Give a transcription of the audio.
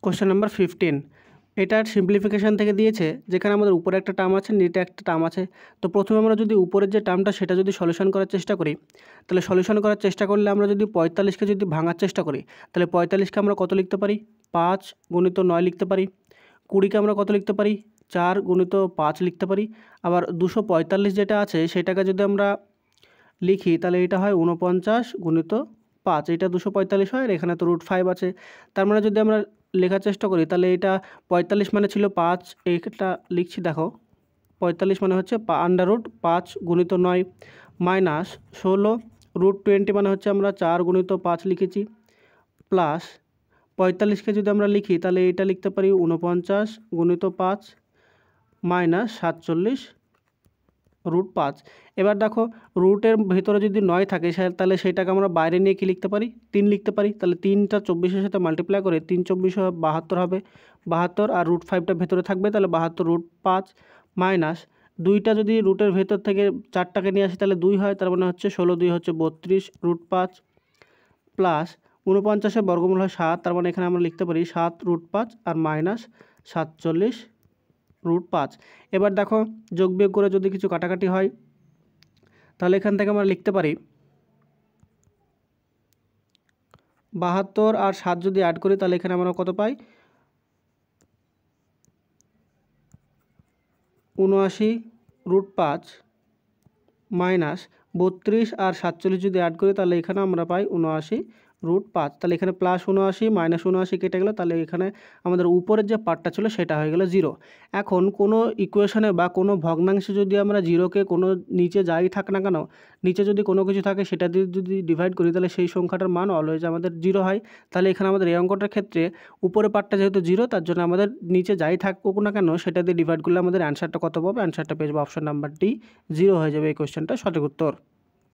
Question number 15, এটার simplification থেকে দিয়েছে, যেখানে আমাদের উপরে একটা টার্ম আছে, নিচে একটা টার্ম আছে। তো প্রথমে আমরা যদি উপরের যে টার্মটা সেটা যদি সলিউশন করার চেষ্টা করি, তাহলে সলিউশন করার চেষ্টা করলে আমরা যদি 45কে যদি ভাঙার চেষ্টা করি, তাহলে 45কে আমরা কত লিখতে পারি? 5 গুণিত 9 লিখতে পারি। 20কে আমরা কত লিখতে পারি? 4 গুণিত 5 লিখতে পারি। আবার 245 যেটা আছে সেটাকে যদি আমরা লিখি তাহলে এটা হয় 49 গুণিত 5, এটা 245 হয়, আর এখানে তো √5 আছে। তার মানে যদি আমরা লেখার চেষ্টা করি তাহলে এটা 45 মানে ছিল 5, এইটা লিখছি দেখো, 45 মানে হচ্ছে √5 গুণিত 9 মাইনাস 16 √20 মানে হচ্ছে আমরা 4 গুণিত 5 লিখেছি, প্লাস 45কে যদি আমরা লিখি তাহলে এটা লিখতে পারি 49 গুণিত 5 মাইনাস 47 √5। এবার দেখো, রুটের ভেতরে যদি 9 থাকে তাহলে সেটাকে আমরা বাইরে নিয়ে কি লিখতে পারি? 3 লিখতে পারি। তাহলে 3টা 24-এর সাথে মাল্টিপ্লাই করে 3 24 72 হবে, 72, আর √5টা ভেতরে থাকবে, তাহলে 72 √5 মাইনাস 2টা যদি রুটের ভেতর থেকে 4টাকে নিয়ে আসি তাহলে 2 হয়, তার মানে হচ্ছে 16 2 হচ্ছে 32 √5 প্লাস 49-এর বর্গমূল হয় 7, তার মানে এখানে আমরা লিখতে পারি 7 √5 আর মাইনাস 47 √5। এবার দেখো, যোগ বিয়োগ করে যদি কিছু কাটাকাটি হয় তাহলে এখান থেকে আমরা লিখতে পারি 72 আর 7 যদি অ্যাড করি তাহলে এখানে আমরা কত পাই? 79 √5 মাইনাস 32 আর 47 যদি অ্যাড করি তাহলে এখানে আমরা পাই 79 √5। তাহলে এখানে প্লাস 79 মাইনাস 79 কেটে গেল, তাহলে এখানে আমাদের উপরের যে পার্টটা ছিল সেটা হয়ে গেল 0। এখন কোনো ইকুয়েশনে বা কোনো ভগ্নাংশে যদি আমরা 0কে কোনো নিচে যাই থাক না কেন, নিচে যদি কোনো কিছু থাকে সেটা দিয়ে যদি ডিভাইড করি তাহলে সেই সংখ্যাটার মান অলওয়েজ আমাদের 0 হয়। তাহলে এখানে আমাদের এই অঙ্কটার ক্ষেত্রে উপরের পার্টটা যেহেতু 0, তার জন্য আমাদের নিচে যাই থাকুক না কেন সেটা দিয়ে ডিভাইড করলে আমাদের অ্যান্সারটা কত পাবো? অ্যান্সারটা পেয়ে যাবো অপশন নাম্বার ডি, 0 হয়ে যাবে এই কোয়েশ্চেনটা সঠিক উত্তর।